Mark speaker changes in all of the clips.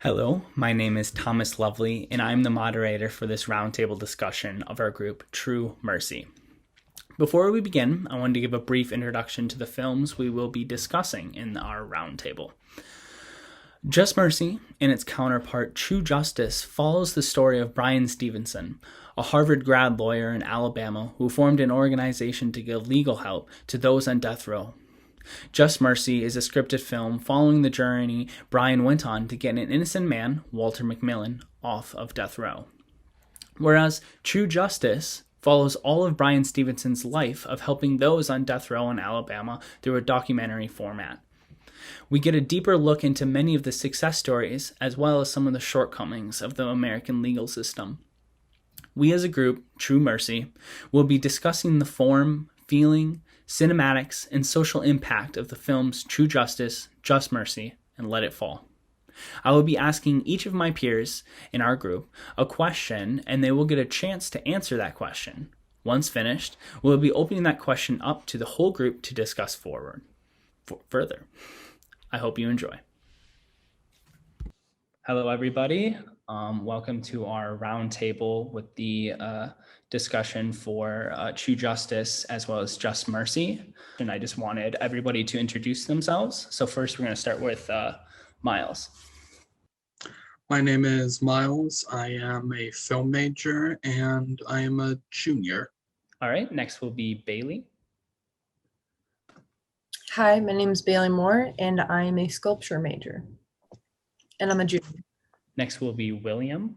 Speaker 1: Hello, my name is Thomas Lovely, and I'm the moderator for this roundtable discussion of our group, True Mercy. Before we begin, I wanted to give a brief introduction to the films we will be discussing in our roundtable. Just Mercy and its counterpart, True Justice, follows the story of Bryan Stevenson, a Harvard grad lawyer in Alabama who formed an organization to give legal help to those on death row. Just Mercy is a scripted film following the journey Bryan went on to get an innocent man, Walter McMillan, off of death row. Whereas True Justice follows all of Bryan Stevenson's life of helping those on death row in Alabama through a documentary format. We get a deeper look into many of the success stories as well as some of the shortcomings of the American legal system. We as a group, True Mercy, will be discussing the form, feeling, cinematics, and social impact of the films True Justice, Just Mercy, and Let It Fall. I will be asking each of my peers in our group a question, and they will get a chance to answer that question. Once finished, we'll be opening that question up to the whole group to discuss further. I hope you enjoy. Hello, everybody. Welcome to our roundtable with the discussion for True Justice as well as Just Mercy. And I just wanted everybody to introduce themselves. So first we're going to start with Miles.
Speaker 2: My name is Miles. I am a film major and I am a junior.
Speaker 1: All right, next will be Bailey.
Speaker 3: Hi, my name is Bailey Moore and I am a sculpture major. And I'm a junior.
Speaker 1: Next will be William.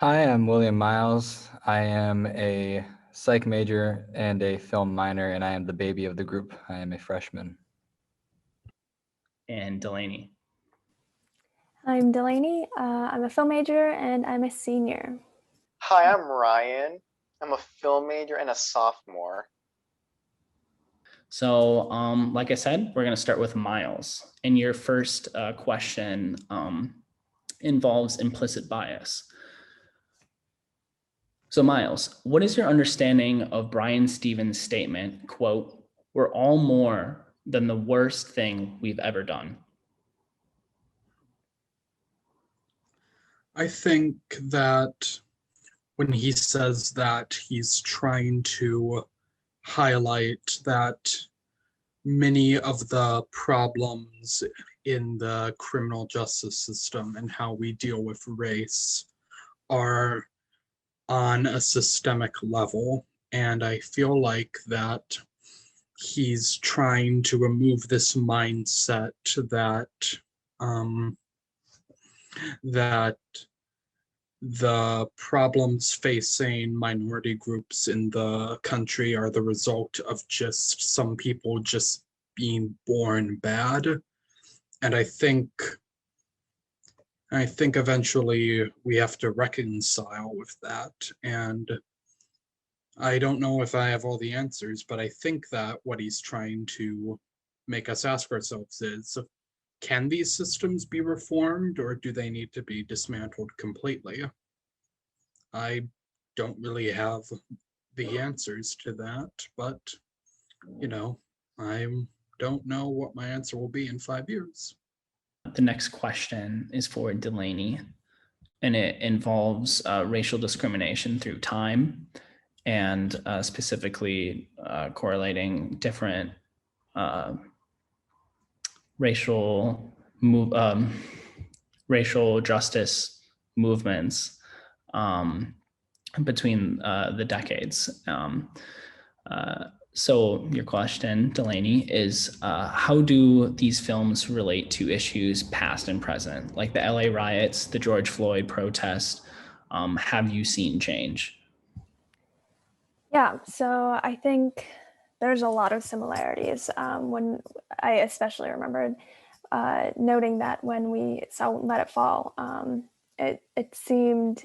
Speaker 4: Hi, I'm William Miles. I am a psych major and a film minor, and I am the baby of the group. I am a freshman.
Speaker 1: And Delaney.
Speaker 5: I'm Delaney. I'm a film major and I'm a senior.
Speaker 6: Hi, I'm Ryan. I'm a film major and a sophomore.
Speaker 1: So, like I said, we're going to start with Miles. And your first question involves implicit bias. So, Miles, what is your understanding of Bryan Stevens' statement, quote, "We're all more than the worst thing we've ever done"?
Speaker 2: I think that when he says that, he's trying to highlight that many of the problems in the criminal justice system and how we deal with race are on a systemic level. And I feel like that he's trying to remove this mindset that that the problems facing minority groups in the country are the result of just some people just being born bad. And I think eventually we have to reconcile with that. And I don't know if I have all the answers, but I think that what he's trying to make us ask ourselves is, can these systems be reformed or do they need to be dismantled completely? I don't really have the answers to that, but I don't know what my answer will be in 5 years.
Speaker 1: The next question is for Delaney, and it involves racial discrimination through time and specifically correlating different racial justice movements between the decades. So your question, Delaney, is how do these films relate to issues past and present, like the LA riots, the George Floyd protest? Have you seen change?
Speaker 5: Yeah, so I think there's a lot of similarities. When I especially remembered noting that when we saw Let It Fall, it seemed,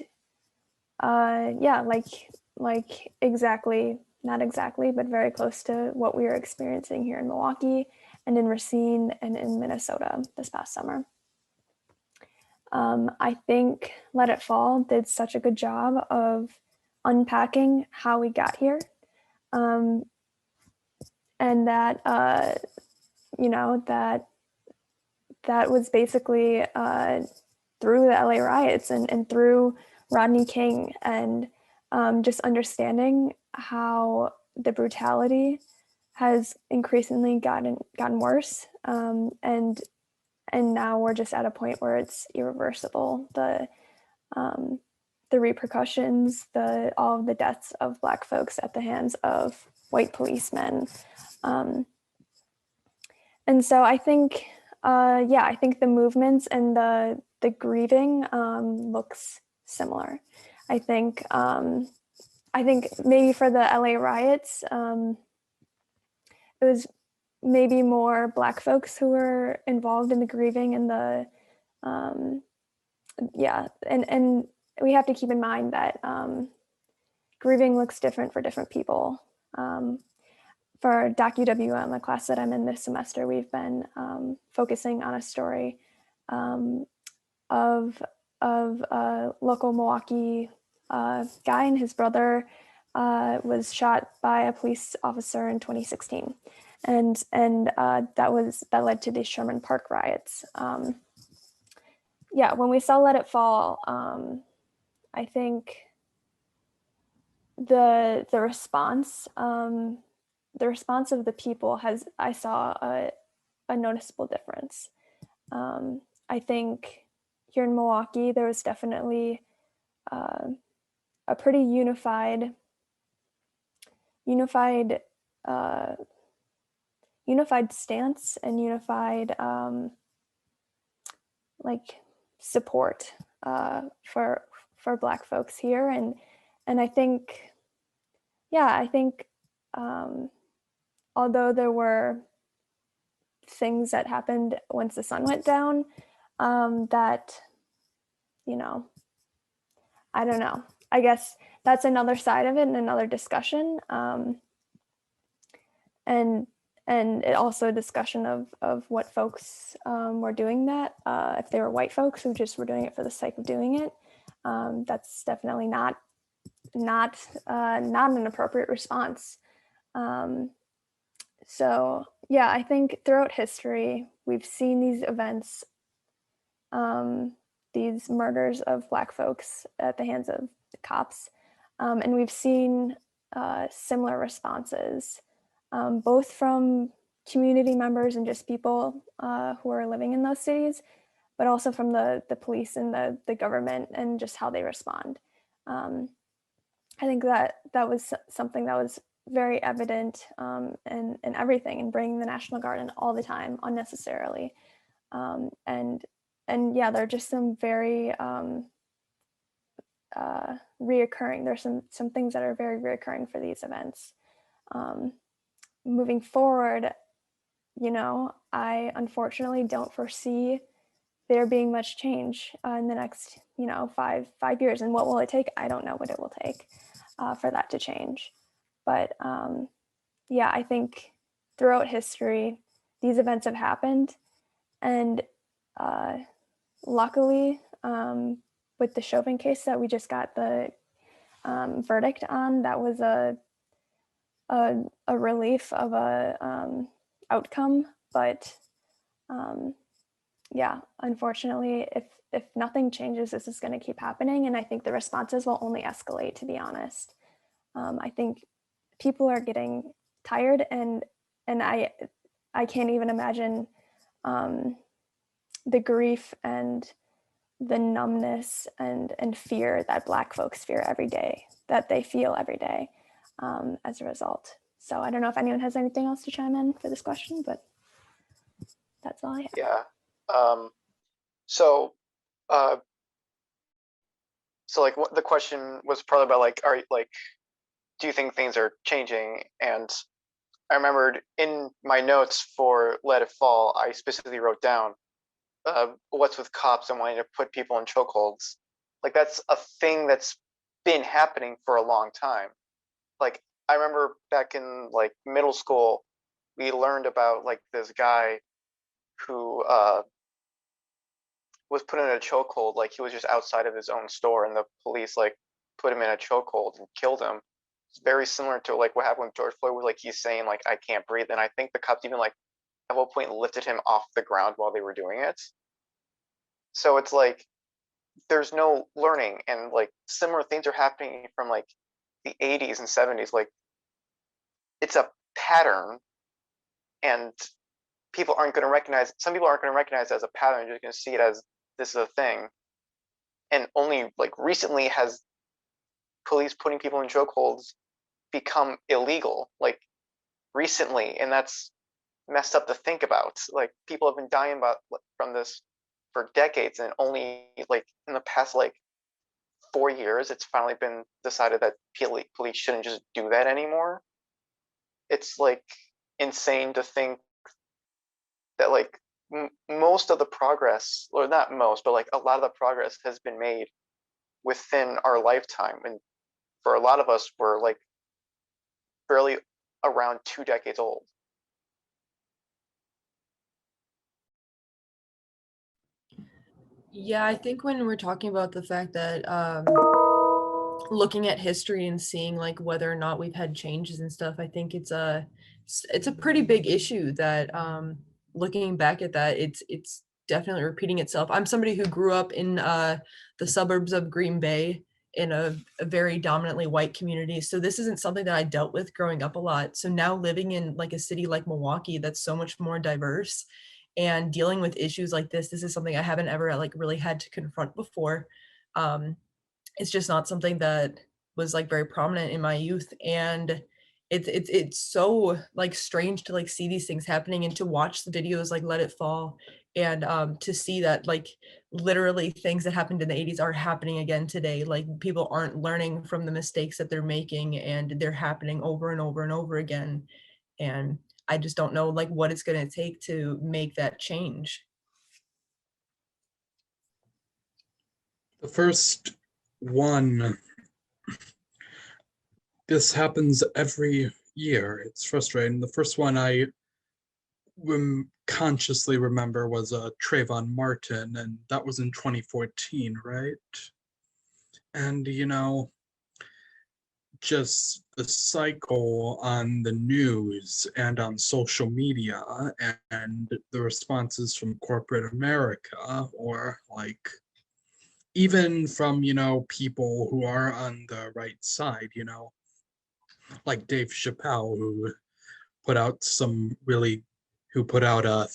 Speaker 5: like exactly, not exactly, but very close to what we were experiencing here in Milwaukee and in Racine and in Minnesota this past summer. I think Let It Fall did such a good job of unpacking how we got here. And that, that that was basically through the LA riots and through Rodney King, and just understanding how the brutality has increasingly gotten worse, and now we're just at a point where it's irreversible. The repercussions, all of the deaths of Black folks at the hands of white policemen, and so I think, I think the movements and the grieving looks similar. I think maybe for the LA riots, it was maybe more Black folks who were involved in the grieving and the and we have to keep in mind that grieving looks different for different people. For DocuWM, the class that I'm in this semester, we've been focusing on a story of a local Milwaukee guy, and his brother was shot by a police officer in 2016, and that led to the Sherman Park riots. When we saw Let It Fall, I think the response of the people I saw a noticeable difference. I think here in Milwaukee, there was definitely a pretty unified stance and unified support for Black folks here, and I think although there were things that happened once the sun went down, that, I don't know. I guess that's another side of it and another discussion. And it also a discussion of what folks were doing that. If they were white folks who just were doing it for the sake of doing it, that's definitely not an appropriate response. So yeah, I think throughout history, we've seen these events, these murders of Black folks at the hands of the cops. And we've seen similar responses, both from community members and just people who are living in those cities, but also from the police and the government and just how they respond. I think that was something that was very evident in everything, and bringing the National Guard in all the time unnecessarily. And yeah, there are just some very reoccurring. There's some things that are very reoccurring for these events. Moving forward, I unfortunately don't foresee there being much change in the next, 5 years. And what will it take? I don't know what it will take for that to change. But yeah, I think throughout history, these events have happened. And luckily, with the Chauvin case that we just got the verdict on, that was a relief of a outcome. But yeah, unfortunately, if nothing changes, this is going to keep happening. And I think the responses will only escalate, to be honest. I think people are getting tired, and I can't even imagine the grief and the numbness and fear that Black folks feel every day as a result. So I don't know if anyone has anything else to chime in for this question, but that's all I have.
Speaker 6: Yeah. So the question was probably about do you think things are changing? And I remembered in my notes for Let It Fall, I specifically wrote down what's with cops and wanting to put people in chokeholds. That's a thing that's been happening for a long time. I remember back in middle school, we learned about this guy who was put in a chokehold. He was just outside of his own store, and the police put him in a chokehold and killed him. It's very similar to what happened with George Floyd, where he's saying I can't breathe, and I think the cops even at one point lifted him off the ground while they were doing it. So it's like there's no learning, and like similar things are happening from like the 80s and 70s. Like it's a pattern, and people aren't going to recognize, some people aren't going to recognize it as a pattern. They're just going to see it as this is a thing. And only like recently has police putting people in chokeholds become illegal, like recently, and that's messed up to think about. Like people have been dying from this for decades, and only like in the past like 4 years, it's finally been decided that police shouldn't just do that anymore. It's like insane to think that like most of the progress, or not most, but like a lot of the progress has been made within our lifetime, and for a lot of us, we're like barely around 2 decades old.
Speaker 3: Yeah, I think when we're talking about the fact that looking at history and seeing like whether or not we've had changes and stuff, I think it's a pretty big issue that looking back at that, it's definitely repeating itself. I'm somebody who grew up in the suburbs of Green Bay in a very dominantly white community. So this isn't something that I dealt with growing up a lot. So now living in like a city like Milwaukee that's so much more diverse and dealing with issues like this is something I haven't ever like really had to confront before. It's just not something that was like very prominent in my youth, and it's so like strange to like see these things happening and to watch the videos like Let It Fall, and to see that like literally things that happened in the 80s are happening again today. Like people aren't learning from the mistakes that they're making, and they're happening over and over and over again, and I just don't know like what it's going to take to make that change.
Speaker 2: The first one, this happens every year. It's frustrating. The first one I consciously remember was Trayvon Martin, and that was in 2014, right? And you know, just the cycle on the news and on social media and the responses from corporate America, or like even from, you know, people who are on the right side, you know, like Dave Chappelle, who put out some really, who put out a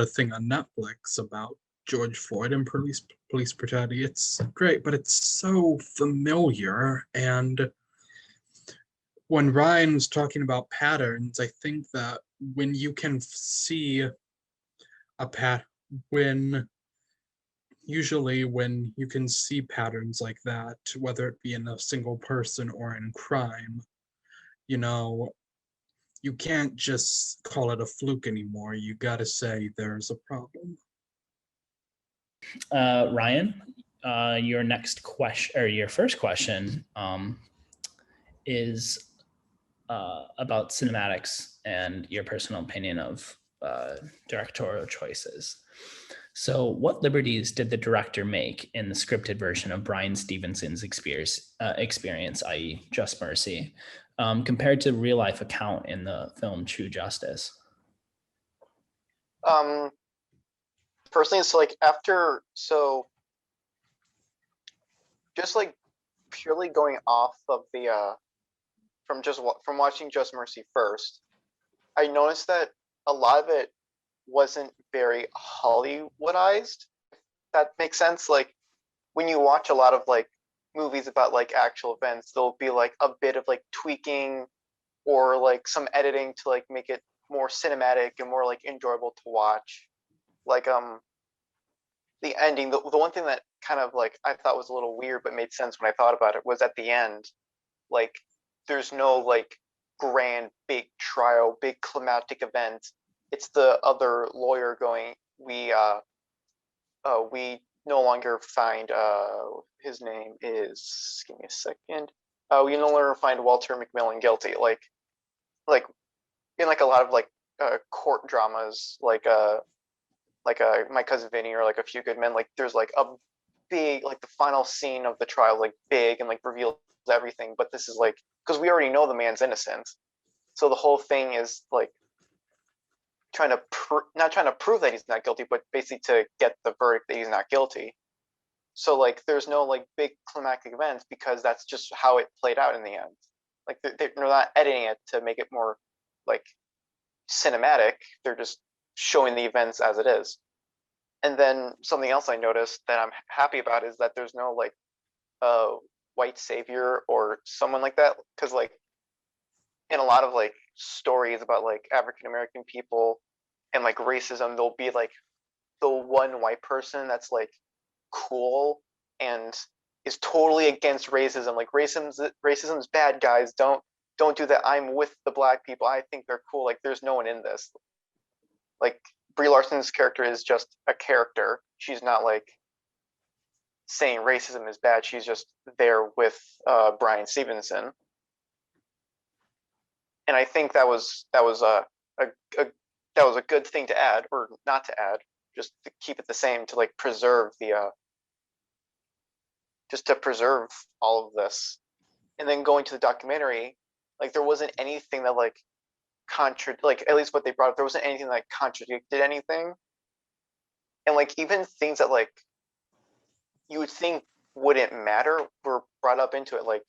Speaker 2: thing on Netflix about George Floyd and police brutality. It's great, but it's so familiar. And when Ryan was talking about patterns, I think that when you can see usually when you can see patterns like that, whether it be in a single person or in crime, you know, you can't just call it a fluke anymore. You got to say there's a problem.
Speaker 1: Ryan, your next question, or your first question, is about cinematics and your personal opinion of directorial choices. So, what liberties did the director make in the scripted version of Bryan Stevenson's experience, i.e., Just Mercy, compared to real life account in the film True Justice?
Speaker 6: Personally, it's like just like purely going off of the from watching Just Mercy first, I noticed that a lot of it wasn't very Hollywoodized. That makes sense. Like when you watch a lot of like movies about like actual events, there'll be like a bit of like tweaking or like some editing to like make it more cinematic and more like enjoyable to watch. Like the ending, the one thing that kind of like I thought was a little weird but made sense when I thought about it was at the end, like there's no like grand big trial, big climatic event. It's the other lawyer going, we no longer find his name is, give me a second, we no longer find Walter McMillan guilty. Like in like a lot of like court dramas, like My Cousin Vinny or like A Few Good Men, like there's like a big, like the final scene of the trial, like big and like reveals everything. But this is like, because we already know the man's innocent, so the whole thing is like not trying to prove that he's not guilty, but basically to get the verdict that he's not guilty. So like there's no like big climactic events because that's just how it played out in the end. Like they're not editing it to make it more like cinematic. They're just showing the events as it is. And then something else I noticed that I'm happy about is that there's no like white savior or someone like that, because like in a lot of like stories about like African American people and like racism, there'll be like the one white person that's like cool and is totally against racism. Like racism's bad, guys. Don't do that. I'm with the black people. I think they're cool. Like there's no one in this. Like Brie Larson's character is just a character. She's not like saying racism is bad. She's just there with Bryan Stevenson. And I think that was a good thing to add, or not to add, just to keep it the same, to like preserve the just to preserve all of this. And then going to the documentary, like there wasn't anything that like like at least what they brought up, there wasn't anything that like contradicted anything. And like even things that like you would think wouldn't matter were brought up into it. Like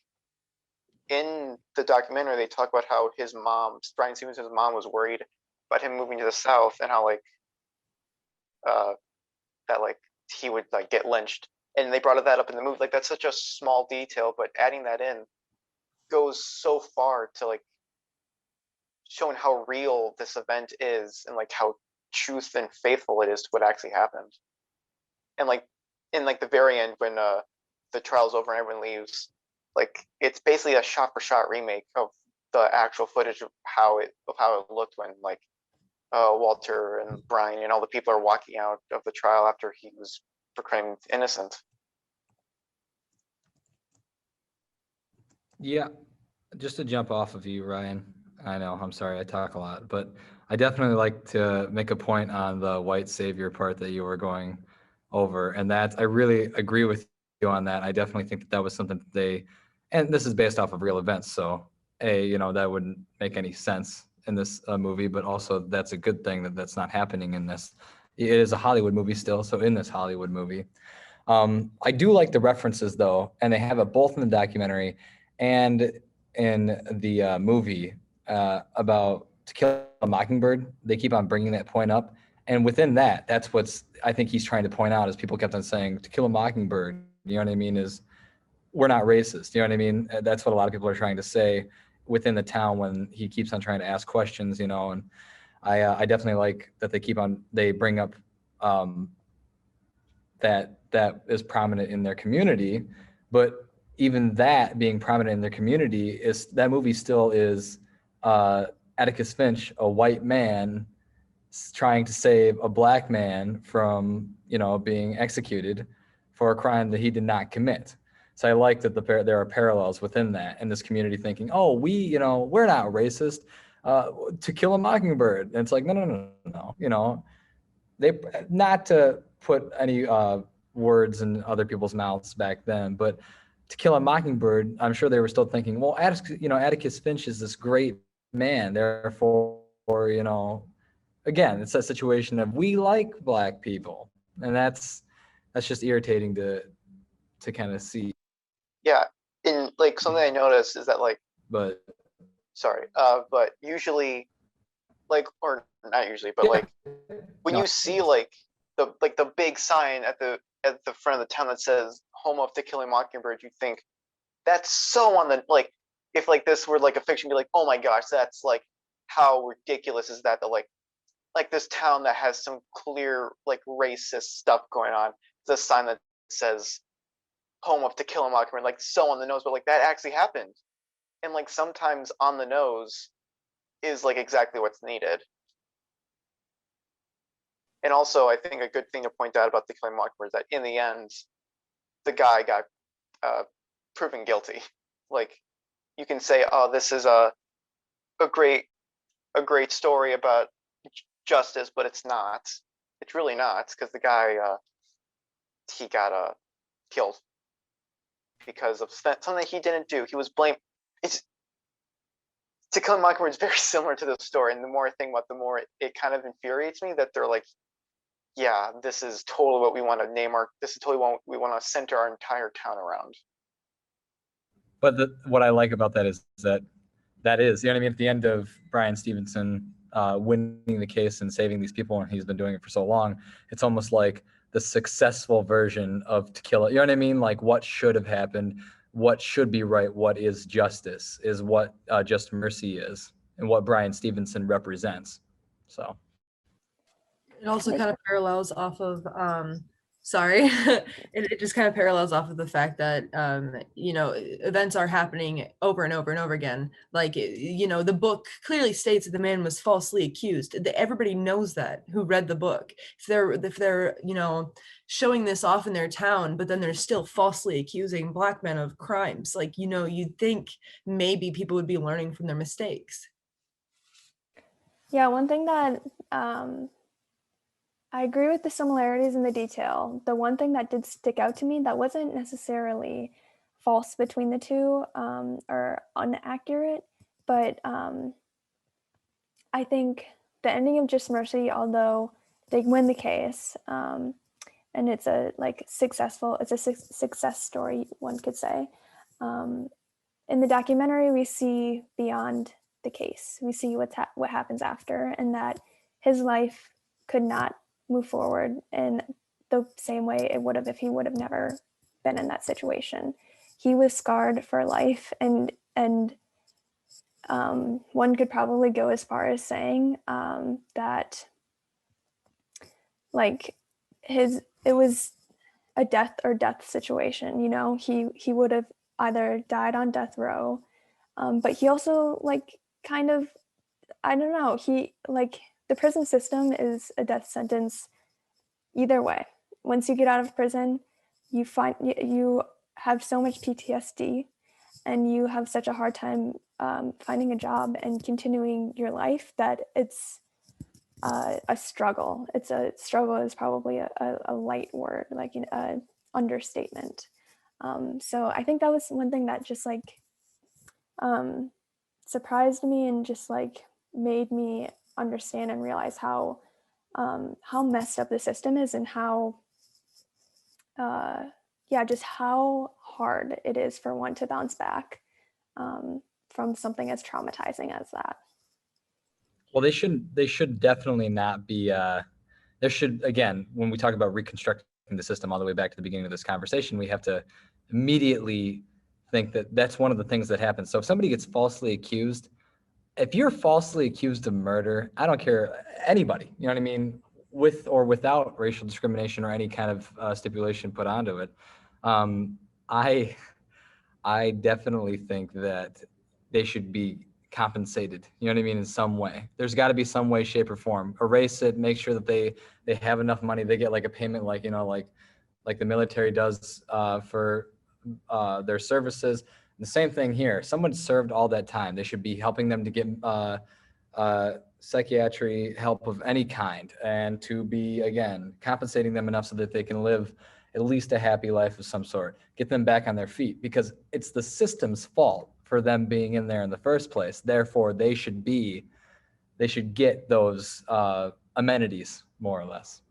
Speaker 6: in the documentary, they talk about how his mom, Bryan Stevenson's mom, was worried about him moving to the South and how like that like he would like get lynched. And they brought that up in the movie. Like that's such a small detail, but adding that in goes so far to like showing how real this event is and like how truth and faithful it is to what actually happened. And like in like the very end when the trial's over and everyone leaves, like it's basically a shot for shot remake of the actual footage of how it looked when like Walter and Brian and all the people are walking out of the trial after he was proclaimed innocent.
Speaker 4: Yeah, just to jump off of you, Ryan. I know, I'm sorry, I talk a lot, but I definitely like to make a point on the white savior part that you were going over, and that I really agree with you on that. I definitely think that was something that and this is based off of real events, so that wouldn't make any sense in this movie, but also that's a good thing that that's not happening in this. It is a Hollywood movie still, so in this Hollywood movie. I do like the references though, and they have it both in the documentary and in the movie about To Kill a Mockingbird. They keep on bringing that point up, and within that, that's what's I think he's trying to point out, is people kept on saying To Kill a Mockingbird, you know what I mean, is we're not racist, you know what I mean? That's what a lot of people are trying to say within the town when he keeps on trying to ask questions, and I definitely like that they bring up that is prominent in their community. But even that being prominent in their community, is that movie still is Atticus Finch, a white man trying to save a black man from being executed for a crime that he did not commit. So I like that there are parallels within that, and this community thinking, oh, we're not racist. To Kill a Mockingbird, and it's like no. They, not to put any words in other people's mouths back then, but To Kill a Mockingbird, I'm sure they were still thinking, well, Atticus Finch is this great man, therefore, again, it's a situation of we like black people, and that's just irritating to kind of see.
Speaker 6: Yeah, and like something I noticed is that like,
Speaker 4: But
Speaker 6: sorry, but usually, like, or not usually, but like when you see like the big sign at the front of the town that says "Home of To Kill a Mockingbird," you think that's so on the like, if like this were like a fiction, be like, oh my gosh, that's like, how ridiculous is that like this town that has some clear like racist stuff going on, the sign that says "Home of To Kill a Mockingbird," like so on the nose, but like that actually happened. And like sometimes on the nose is like exactly what's needed. And also, I think a good thing to point out about The Killing Mockingbird is that in the end, the guy got proven guilty. Like, you can say, "Oh, this is a great story about justice," but it's not. It's really not, because the guy he got killed because of something he didn't do. He was blamed. To Kill a Mockingbird is very similar to this story, and the more I think about it, the more it kind of infuriates me that they're like, yeah, this is totally what we want to name this is totally what we want to center our entire town around.
Speaker 4: But what I like about that is that is, you know what I mean? At the end of Bryan Stevenson winning the case and saving these people, and he's been doing it for so long, it's almost like the successful version of To Kill It. You know what I mean? Like what should have happened, what should be right, what is justice, is what Just Mercy is, and what Bryan Stevenson represents. So
Speaker 3: It also kind of parallels off of sorry it just kind of parallels off of the fact that you know, events are happening over and over and over again. Like, you know, the book clearly states that the man was falsely accused. Everybody knows that who read the book. If they're you know, showing this off in their town, but then they're still falsely accusing Black men of crimes, like, you know, you'd think maybe people would be learning from their mistakes.
Speaker 5: Yeah, one thing that I agree with the similarities in the detail. The one thing that did stick out to me that wasn't necessarily false between the two or inaccurate, but I think the ending of Just Mercy, although they win the case and it's a success story, one could say. In the documentary, we see beyond the case. We see what happens after, and that his life could not move forward in the same way it would have if he would have never been in that situation. He was scarred for life, and one could probably go as far as saying that like it was a death situation. You know, he would have either died on death row, but he also like kind of, I don't know, he like, the prison system is a death sentence either way. Once you get out of prison, you have so much PTSD and you have such a hard time finding a job and continuing your life that it's a struggle. Struggle is probably a light word, like an understatement. So I think that was one thing that just like surprised me and just like made me understand and realize how messed up the system is, and how just how hard it is for one to bounce back from something as traumatizing as that.
Speaker 4: well, they should definitely not be there should, again, when we talk about reconstructing the system all the way back to the beginning of this conversation, we have to immediately think that that's one of the things that happens. So if somebody gets falsely accused, if you're falsely accused of murder, I don't care, anybody, you know what I mean, with or without racial discrimination or any kind of stipulation put onto it, I definitely think that they should be compensated, you know what I mean, in some way. There's got to be some way, shape, or form. Erase it, make sure that they have enough money, they get like a payment, like, you know, like the military does for their services. The same thing here. Someone served all that time. They should be helping them to get psychiatry help of any kind, and to be, again, compensating them enough so that they can live at least a happy life of some sort. Get them back on their feet, because it's the system's fault for them being in there in the first place. Therefore, they should get those amenities, more or less.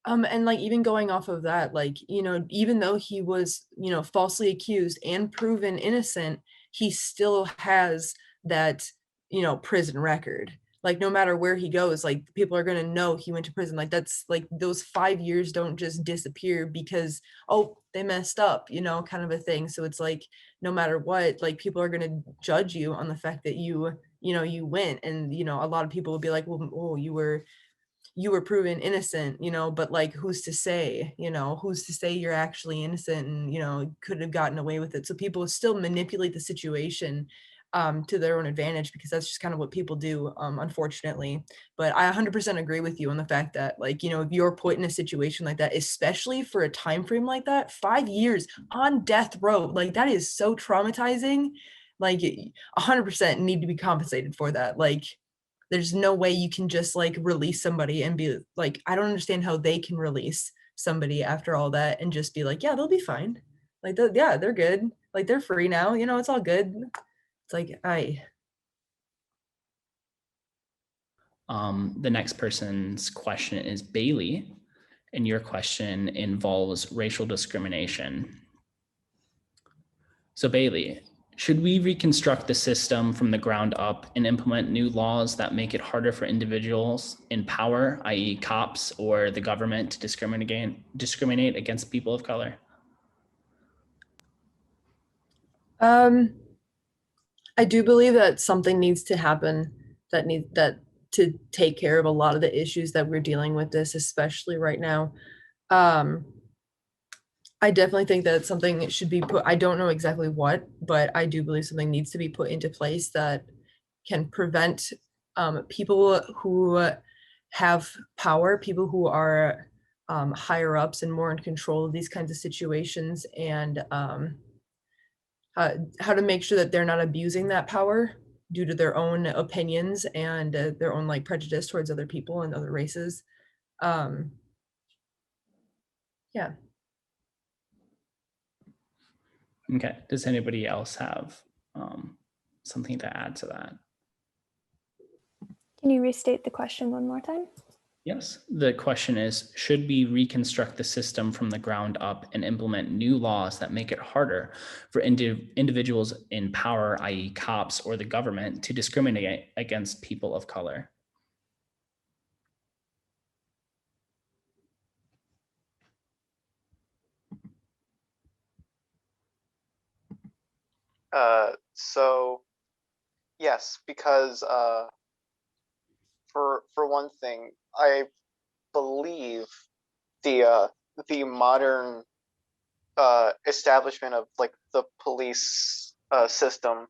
Speaker 3: And like, even going off of that, like, you know, even though he was, you know, falsely accused and proven innocent, he still has that, you know, prison record. Like, no matter where he goes, like, people are going to know he went to prison. Like, that's like, those 5 years don't just disappear because, oh, they messed up, you know, kind of a thing. So it's like, no matter what, like, people are going to judge you on the fact that you know, you went. And, you know, a lot of people will be like, well, oh, you were proven innocent, you know, but like, who's to say, you know, who's to say you're actually innocent and, you know, could have gotten away with it. So people still manipulate the situation to their own advantage, because that's just kind of what people do, unfortunately. But I 100% agree with you on the fact that, like, you know, if you're put in a situation like that, especially for a time frame like that, 5 years on death row, like, that is so traumatizing. Like, 100% need to be compensated for that. Like, there's no way you can just like release somebody and be like, I don't understand how they can release somebody after all that and just be like, yeah, they'll be fine. Like, yeah, they're good. Like, they're free now, you know, it's all good. It's like,
Speaker 1: The next person's question is Bailey, and your question involves racial discrimination. So Bailey, should we reconstruct the system from the ground up and implement new laws that make it harder for individuals in power, i.e. cops or the government, to discriminate against people of color?
Speaker 3: I do believe that something needs to happen that to take care of a lot of the issues that we're dealing with this, especially right now. I definitely think that something should be put, I don't know exactly what, but I do believe something needs to be put into place that can prevent people who have power, people who are higher ups and more in control of these kinds of situations, and how to make sure that they're not abusing that power due to their own opinions and their own like prejudice towards other people and other races. Yeah.
Speaker 1: Okay, does anybody else have something to add to that?
Speaker 5: Can you restate the question one more time?
Speaker 1: Yes, the question is, should we reconstruct the system from the ground up and implement new laws that make it harder for individuals in power, i.e. cops or the government, to discriminate against people of color?
Speaker 6: So yes, because for one thing, I believe the modern establishment of like the police system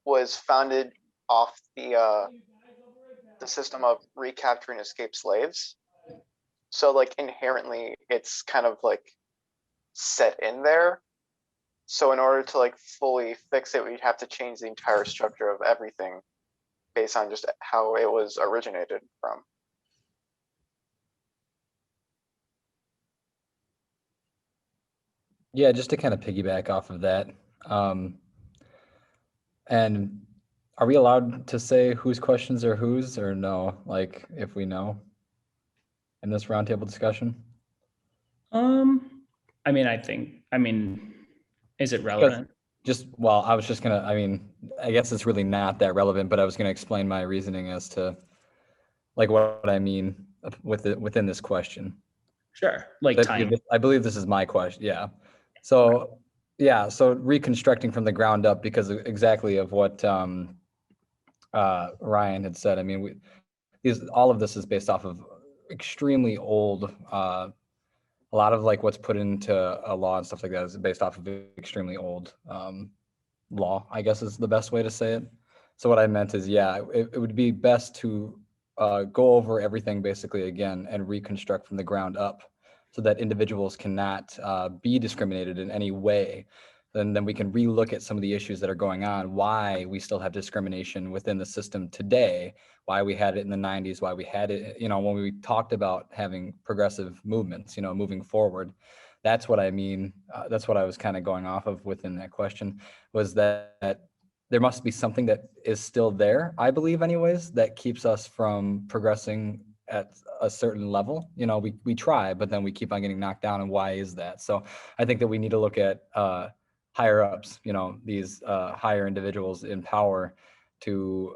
Speaker 6: was founded off the system of recapturing escaped slaves. So like inherently, it's kind of like set in there. So in order to like fully fix it, we'd have to change the entire structure of everything based on just how it was originated from.
Speaker 4: Yeah, just to kind of piggyback off of that. And are we allowed to say whose questions are whose or no? Like if we know in this roundtable discussion?
Speaker 1: I mean, is it relevant?
Speaker 4: Well, I was just gonna, I guess it's really not that relevant, but I was gonna explain my reasoning as to like what I mean within this question.
Speaker 1: Sure, like time.
Speaker 4: I believe this is my question, yeah. So, yeah, so reconstructing from the ground up because exactly of what Ryan had said. I mean, all of this is based off of extremely old, a lot of like what's put into a law and stuff like that is based off of extremely old law, I guess is the best way to say it. So what I meant is, yeah, it would be best to go over everything basically again and reconstruct from the ground up so that individuals cannot be discriminated in any way. And then we can relook at some of the issues that are going on, why we still have discrimination within the system today, why we had it in the 90s, why we had it, when we talked about having progressive movements, moving forward. That's what I mean. That's what I was kind of going off of within that question, was that there must be something that is still there, I believe anyways, that keeps us from progressing at a certain level. We try, but then we keep on getting knocked down. And why is that? So I think that we need to look at higher ups, these higher individuals in power to,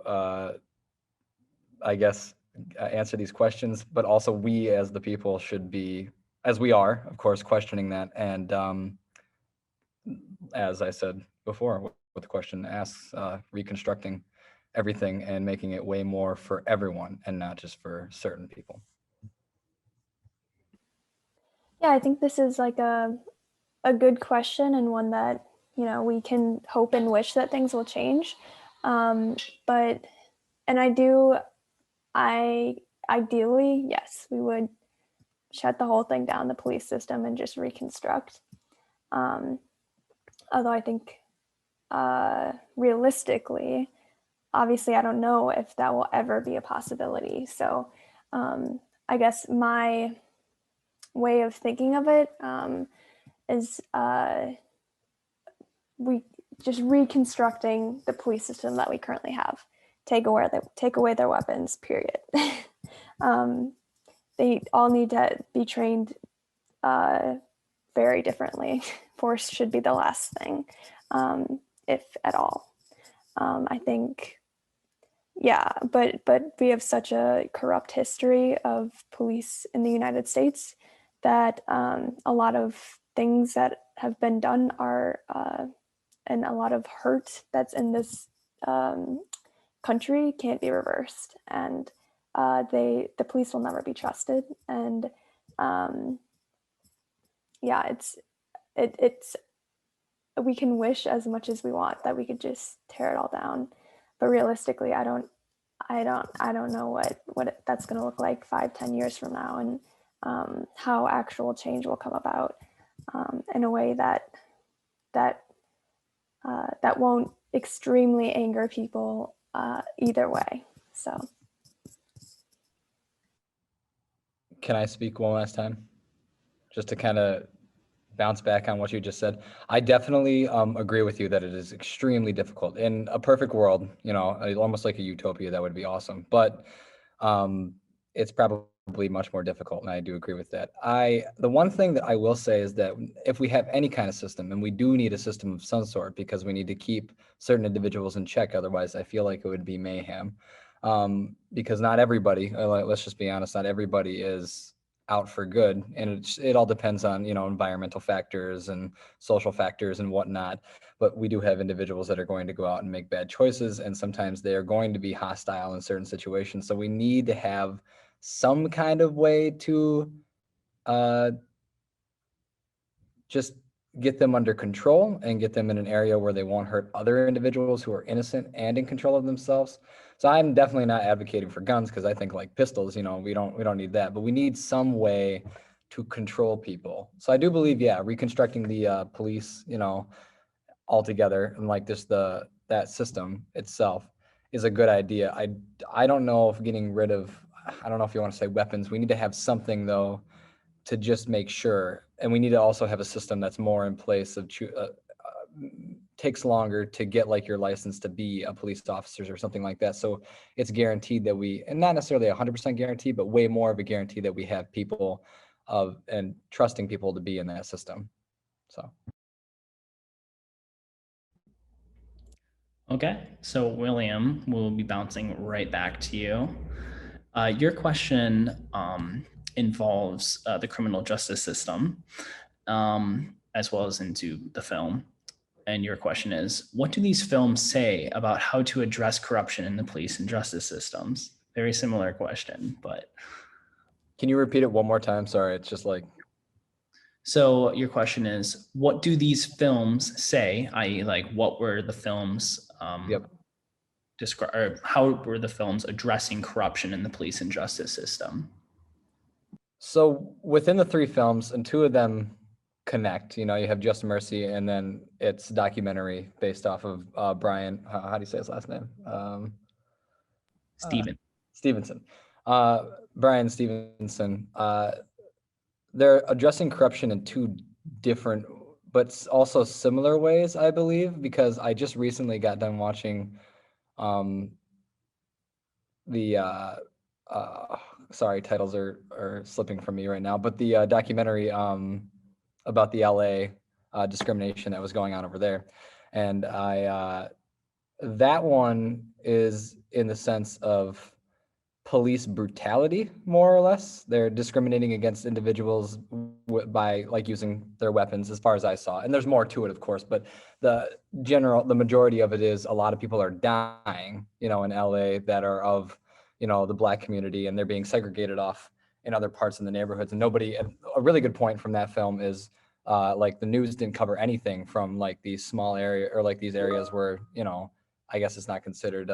Speaker 4: I guess, answer these questions, but also we as the people should be, as we are, of course, questioning that. And as I said before, what the question asks, reconstructing everything and making it way more for everyone and not just for certain people.
Speaker 5: Yeah, I think this is like a good question and one that, we can hope and wish that things will change. But ideally, yes, we would shut the whole thing down, the police system, and just reconstruct. Although I think realistically, obviously, I don't know if that will ever be a possibility. So I guess my way of thinking of it is we just reconstructing the police system that we currently have take away their weapons, period. They all need to be trained very differently. Force should be the last thing, if at all. I think, yeah, but we have such a corrupt history of police in the United States that a lot of things that have been done are, and a lot of hurt that's in this country can't be reversed, and the police will never be trusted. And yeah, it's we can wish as much as we want that we could just tear it all down, but realistically, I don't know what that's going to look like 5-10 years from now, and how actual change will come about in a way that won't extremely anger people either way. So
Speaker 4: Can I speak one last time? Just to kind of bounce back on what you just said. I definitely agree with you that it is extremely difficult. In a perfect world, almost like a utopia, that would be awesome. But it's probably much more difficult, and I do agree with that. The one thing that I will say is that if we have any kind of system, and we do need a system of some sort because we need to keep certain individuals in check, otherwise I feel like it would be mayhem. Because not everybody, let's just be honest, not everybody is out for good, and it all depends on environmental factors and social factors and whatnot. But we do have individuals that are going to go out and make bad choices, and sometimes they are going to be hostile in certain situations. So we need to have some kind of way to just get them under control and get them in an area where they won't hurt other individuals who are innocent and in control of themselves. So I'm definitely not advocating for guns, because I think like pistols, we don't need that, but we need some way to control people. So I do believe, reconstructing the police, altogether, and like just that system itself is a good idea. I don't know if getting rid of, I don't know if you want to say weapons. We need to have something though to just make sure, and we need to also have a system that's more in place of takes longer to get like your license to be a police officer or something like that. So it's guaranteed that and not necessarily 100% guaranteed, but way more of a guarantee that we have people and trusting people to be in that system. So.
Speaker 1: Okay, so William, we'll be bouncing right back to you. Your question involves the criminal justice system, as well as into the film. And your question is, what do these films say about how to address corruption in the police and justice systems? Very similar question, but.
Speaker 4: Can you repeat it one more time? Sorry, it's just like.
Speaker 1: So your question is, what do these films say, i.e. like what were the films describe, or how were the films addressing corruption in the police and justice system?
Speaker 4: So within the three films, and two of them connect, you have Just Mercy, and then it's a documentary based off of Brian, how do you say his last name? Stevenson. Brian Stevenson. They're addressing corruption in two different, but also similar ways, I believe, because I just recently got done watching sorry, titles are slipping from me right now, but the documentary about the LA discrimination that was going on over there. And that one is in the sense of police brutality, more or less. They're discriminating against individuals by like using their weapons, as far as I saw. And there's more to it, of course, but the majority of it is a lot of people are dying, in LA that are of, the Black community, and they're being segregated off in other parts in the neighborhoods. And a really good point from that film is like the news didn't cover anything from like these small area or like these areas where, I guess it's not considered,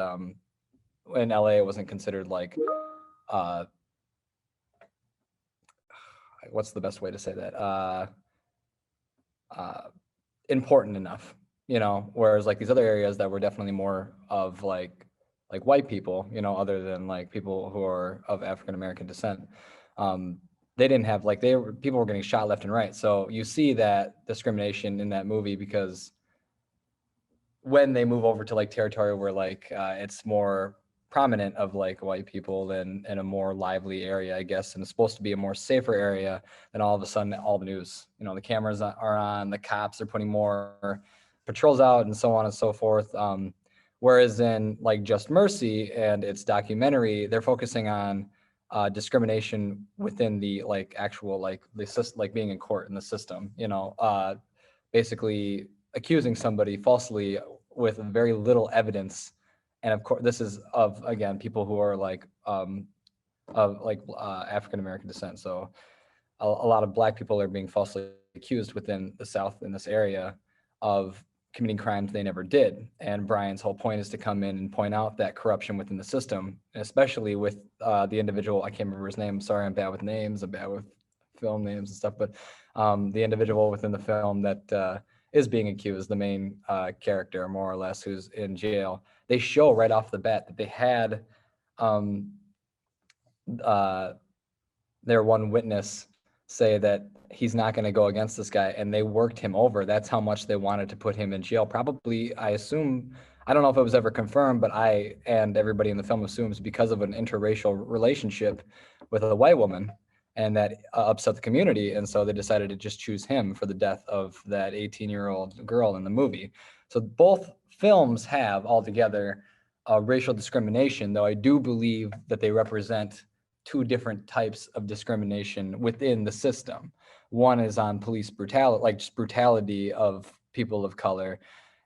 Speaker 4: in LA, it wasn't considered like, what's the best way to say that? Important enough, whereas like these other areas that were definitely more of like white people, other than like people who are of African-American descent, they didn't have like, people were getting shot left and right. So you see that discrimination in that movie because when they move over to like territory where like it's more prominent of like white people in a more lively area, I guess, and it's supposed to be a more safer area, then all of a sudden all the news, you know, the cameras are on, the cops are putting more patrols out and so on and so forth. Whereas in like Just Mercy and its documentary, they're focusing on discrimination within the like actual like the system, like being in court in the system, you know, basically accusing somebody falsely with very little evidence. And of course, this is of, again, people who are like of like African American descent. So a lot of Black people are being falsely accused within the South in this area of committing crimes they never did. And Brian's whole point is to come in and point out that corruption within the system, especially with the individual, I can't remember his name, sorry, I'm bad with names, I'm bad with film names and stuff, but the individual within the film that is being accused, the main character, more or less, who's in jail, they show right off the bat that they had their one witness say that he's not going to go against this guy, and they worked him over. That's how much they wanted to put him in jail. Probably, I assume, I don't know if it was ever confirmed, but I and everybody in the film assumes because of an interracial relationship with a white woman, and that upset the community. And so they decided to just choose him for the death of that 18-year-old girl in the movie. So both films have altogether racial discrimination, though I do believe that they represent two different types of discrimination within the system. One is on police brutality, like just brutality of people of color,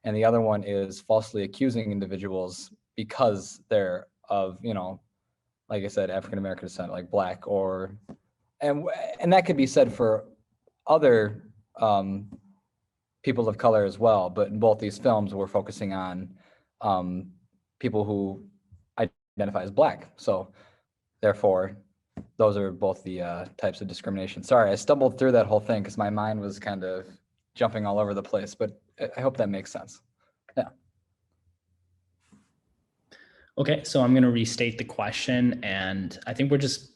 Speaker 4: and the other one is falsely accusing individuals because they're of, you know, like I said, African American descent, like Black, or and that could be said for other people of color as well. But in both these films, we're focusing on people who identify as Black. So therefore, those are both the types of discrimination. Sorry, I stumbled through that whole thing because my mind was kind of jumping all over the place, but I hope that makes sense. Yeah.
Speaker 1: Okay, so I'm going to restate the question, and I think we're just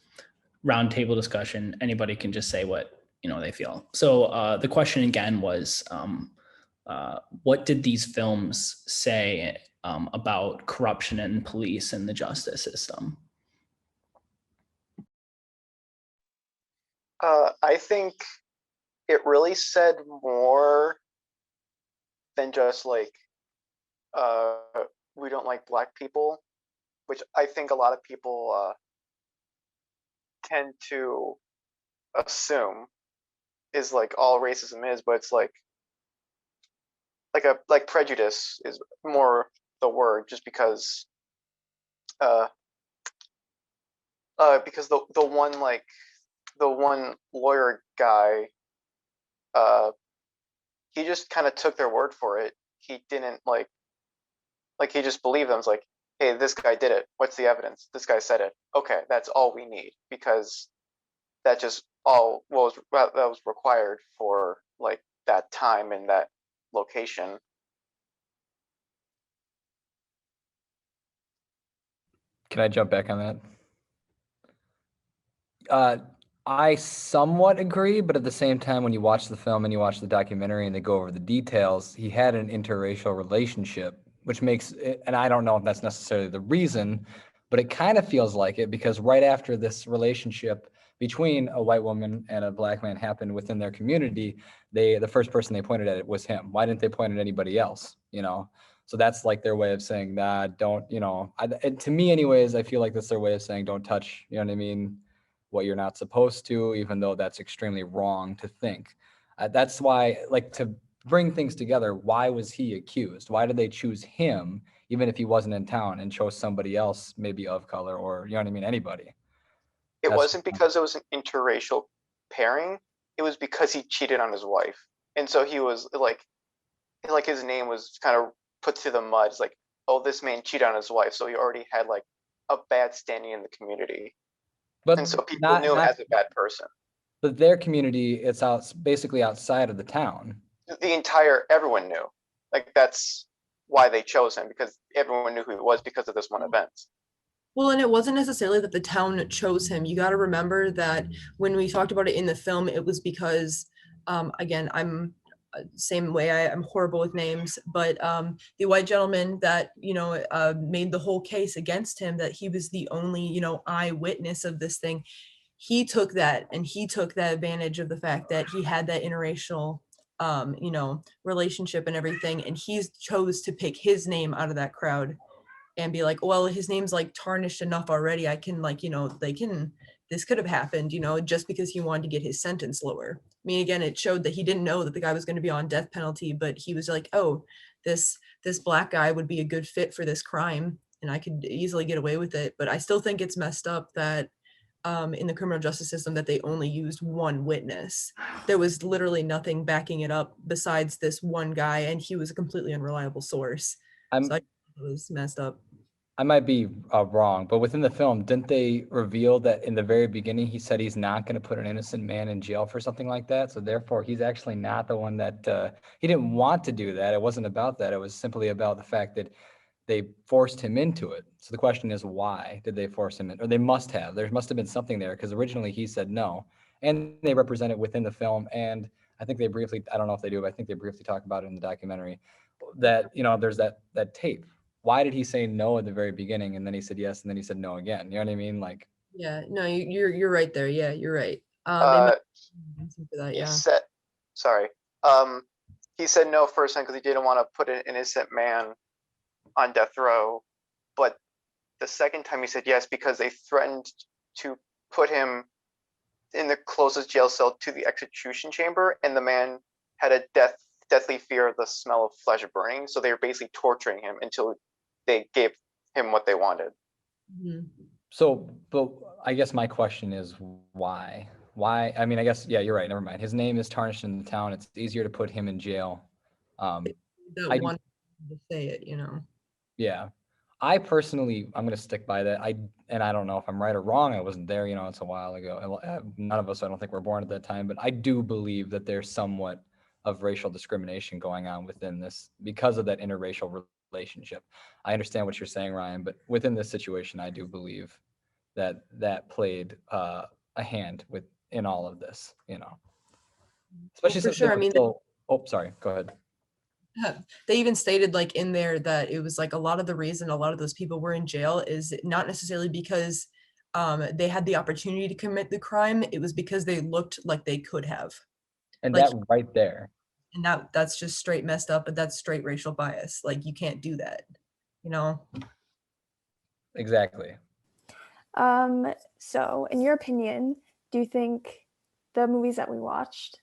Speaker 1: roundtable discussion. Anybody can just say what they feel. So the question again was, what did these films say about corruption in police and the justice system?
Speaker 6: I think it really said more than just like, we don't like Black people, which I think a lot of people tend to assume is like all racism is, but it's like prejudice is more the word, just because the one lawyer guy, he just kind of took their word for it. He didn't like he just believed them. It's like, hey, this guy did it. What's the evidence? This guy said it. Okay, that's all we need, because that just all that was required for like that time and that location.
Speaker 4: Can I jump back on that? I somewhat agree, but at the same time, when you watch the film and you watch the documentary and they go over the details, he had an interracial relationship, which makes it, and I don't know if that's necessarily the reason, but it kind of feels like it, because right after this relationship between a white woman and a Black man happened within their community, the first person they pointed at it was him. Why didn't they point at anybody else? So that's like their way of saying, nah, don't, and to me anyways, I feel like that's their way of saying, don't touch, you know what I mean? What you're not supposed to, even though that's extremely wrong to think. That's why, like, to bring things together, why was he accused? Why did they choose him, even if he wasn't in town, and chose somebody else, maybe of color, or, you know what I mean, anybody?
Speaker 6: It wasn't because it was an interracial pairing. It was because he cheated on his wife. And so he was like his name was kind of put to the mud. It's like, oh, this man cheated on his wife. So he already had like a bad standing in the community.
Speaker 4: But
Speaker 6: and so people knew him as a bad person.
Speaker 4: But their community, it's basically outside of the town.
Speaker 6: Everyone knew. Like, that's why they chose him, because everyone knew who he was because of this one event.
Speaker 3: Well, and it wasn't necessarily that the town chose him. You got to remember that when we talked about it in the film, it was because, again, I'm same way I'm horrible with names, but the white gentleman that, made the whole case against him, that he was the only, eyewitness of this thing. He took that advantage of the fact that he had that interracial, relationship and everything. And he chose to pick his name out of that crowd and be like, well, his name's like tarnished enough already. I can this could have happened, just because he wanted to get his sentence lower. I mean, again, it showed that he didn't know that the guy was going to be on death penalty, but he was like, oh, this black guy would be a good fit for this crime, and I could easily get away with it. But I still think it's messed up that in the criminal justice system that they only used one witness. There was literally nothing backing it up besides this one guy, and he was a completely unreliable source. So I, it was messed up.
Speaker 4: I might be wrong, but within the film, didn't they reveal that in the very beginning, he said he's not going to put an innocent man in jail for something like that? So therefore, he's actually not the one that, he didn't want to do that. It wasn't about that. It was simply about the fact that they forced him into it. So the question is, why did they force him in? Or they must have. There must have been something there, because originally he said no. And they represent it within the film. And I think they briefly, I don't know if they do, but I think they briefly talk about it in the documentary, that, there's that tape. Why did he say no at the very beginning, and then he said yes, and then he said no again? You know what I mean? Like,
Speaker 3: yeah, no, you're right there. Yeah, you're right.
Speaker 6: He said, sorry. He said no first time because he didn't want to put an innocent man on death row, but the second time he said yes because they threatened to put him in the closest jail cell to the execution chamber, and the man had a deathly fear of the smell of flesh burning, so they were basically torturing him until they gave him what they wanted.
Speaker 3: Mm-hmm.
Speaker 4: So, but I guess my question is why? Why? I mean, I guess, yeah, you're right. Never mind. His name is tarnished in the town. It's easier to put him in jail.
Speaker 3: That one to say it,
Speaker 4: Yeah. I personally, I'm going to stick by that. I don't know if I'm right or wrong. I wasn't there, it's a while ago. None of us, I don't think, were born at that time, but I do believe that there's somewhat of racial discrimination going on within this because of that interracial relationship. I understand what you're saying, Ryan, but within this situation, I do believe that played a hand in all of this, especially
Speaker 3: for sure. I mean,
Speaker 4: oh, sorry, go ahead.
Speaker 3: They even stated like in there that it was like a lot of the reason a lot of those people were in jail is not necessarily because they had the opportunity to commit the crime. It was because they looked like they could have.
Speaker 4: And
Speaker 3: like,
Speaker 4: that right there.
Speaker 3: And that's just straight messed up, and that's straight racial bias. Like, you can't do that,
Speaker 4: Exactly.
Speaker 5: So in your opinion, do you think the movies that we watched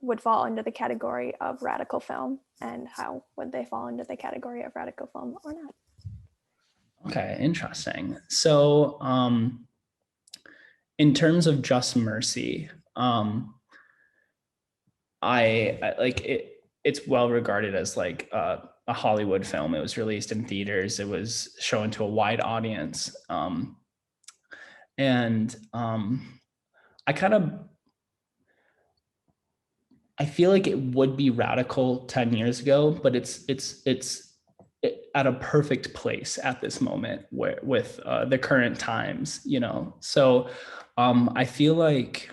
Speaker 5: would fall into the category of radical film, and how would they fall into the category of radical film or not?
Speaker 1: Okay, interesting. So in terms of Just Mercy, I like it. It's well regarded as like a Hollywood film. It was released in theaters. It was shown to a wide audience. I feel like it would be radical 10 years ago, but it's at a perfect place at this moment with the current times, So I feel like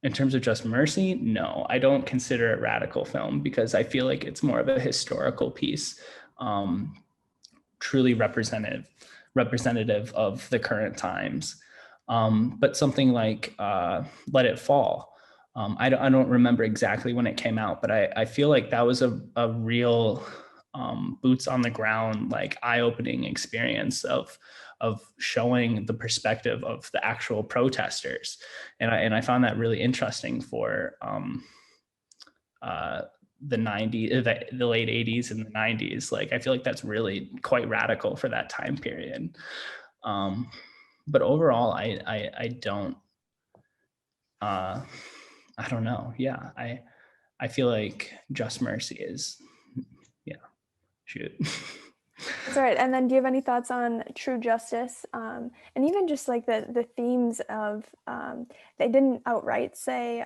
Speaker 1: in terms of Just Mercy, no, I don't consider it radical film because I feel like it's more of a historical piece, truly representative of the current times. But something like Let It Fall, I don't remember exactly when it came out, but I feel like that was a real boots on the ground, like eye-opening experience of showing the perspective of the actual protesters, and I found that really interesting for the 90s, the late 80s and the 90s. Like, I feel like that's really quite radical for that time period. But overall, I don't know. Yeah, I feel like Just Mercy is, yeah, shoot.
Speaker 5: That's right. And then do you have any thoughts on True Justice? And even just like the themes of, they didn't outright say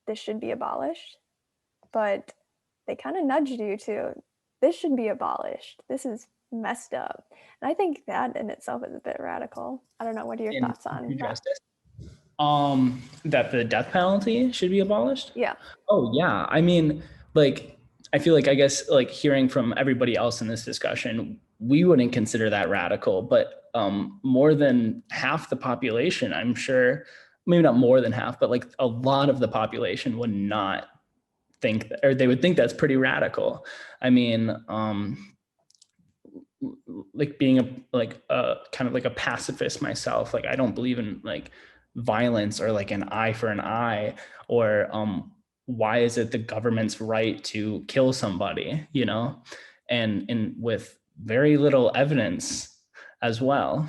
Speaker 5: this should be abolished, but they kind of nudged you to, this should be abolished. This is messed up. And I think that in itself is a bit radical. I don't know. What are your thoughts on
Speaker 1: True
Speaker 5: that?
Speaker 1: Justice? That the death penalty should be abolished?
Speaker 5: Yeah.
Speaker 1: Oh yeah. I mean, like, I feel like, I guess, like, hearing from everybody else in this discussion, we wouldn't consider that radical, but more than half the population, I'm sure, maybe not more than half, but like a lot of the population would not think that, or they would think that's pretty radical. I mean, like being a kind of like a pacifist myself, like I don't believe in like violence or like an eye for an eye, or why is it the government's right to kill somebody, you know, and with very little evidence as well.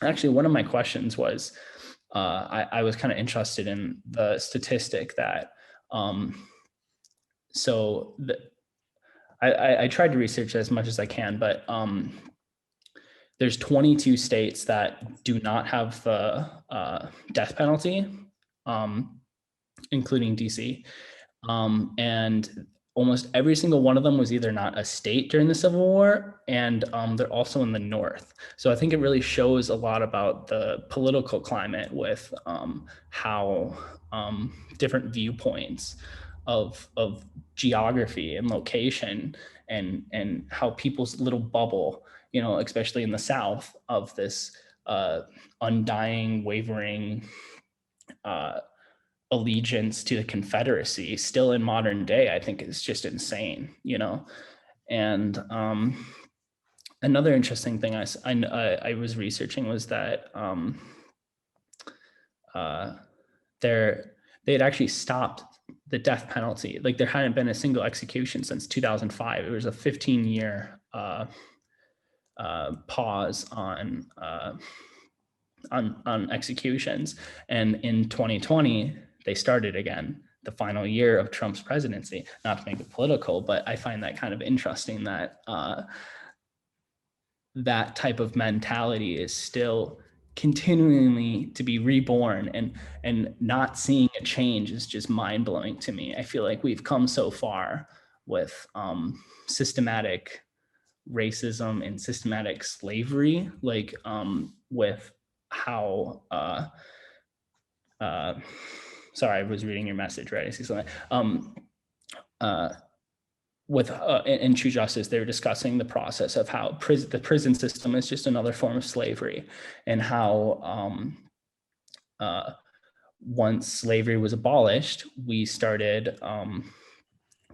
Speaker 1: Actually, one of my questions was, I was kind of interested in the statistic that so the, I tried to research as much as I can, but there's 22 states that do not have the death penalty, including DC. And almost every single one of them was either not a state during the Civil War, and they're also in the North. So I think it really shows a lot about the political climate with how different viewpoints of geography and location and how people's little bubble, you know, especially in the South, of this undying, wavering allegiance to the Confederacy still in modern day, I think is just insane, you know. And another interesting thing I was researching was that they had actually stopped the death penalty. Like there hadn't been a single execution since 2005. It was a 15-year pause on executions, and in 2020 they started again, the final year of Trump's presidency. Not to make it political, but I find that kind of interesting that that type of mentality is still continually to be reborn, and not seeing a change is just mind-blowing to me. I feel like we've come so far with systematic racism and systematic slavery, like with how sorry, I was reading your message, right? I see something. With in True Justice, they were discussing the process of how the prison system is just another form of slavery, and how once slavery was abolished, we started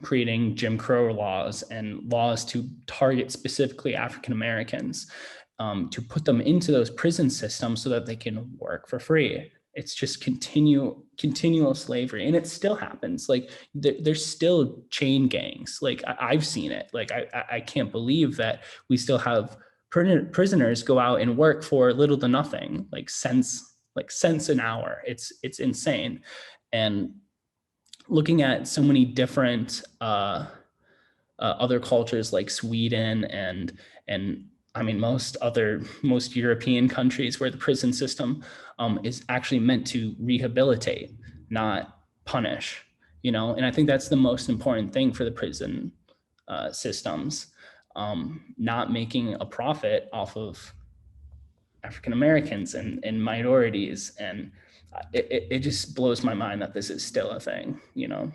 Speaker 1: creating Jim Crow laws and laws to target specifically African Americans, to put them into those prison systems so that they can work for free. It's just continual slavery, and it still happens. Like there's still chain gangs. Like I've seen it. Like I can't believe that we still have prisoners go out and work for little to nothing, like cents an hour. It's insane. And looking at so many different other cultures like Sweden and I mean most European countries, where the prison system is actually meant to rehabilitate, not punish, you know. And I think that's the most important thing for the prison systems, not making a profit off of African Americans and minorities. And it just blows my mind that this is still a thing, you know.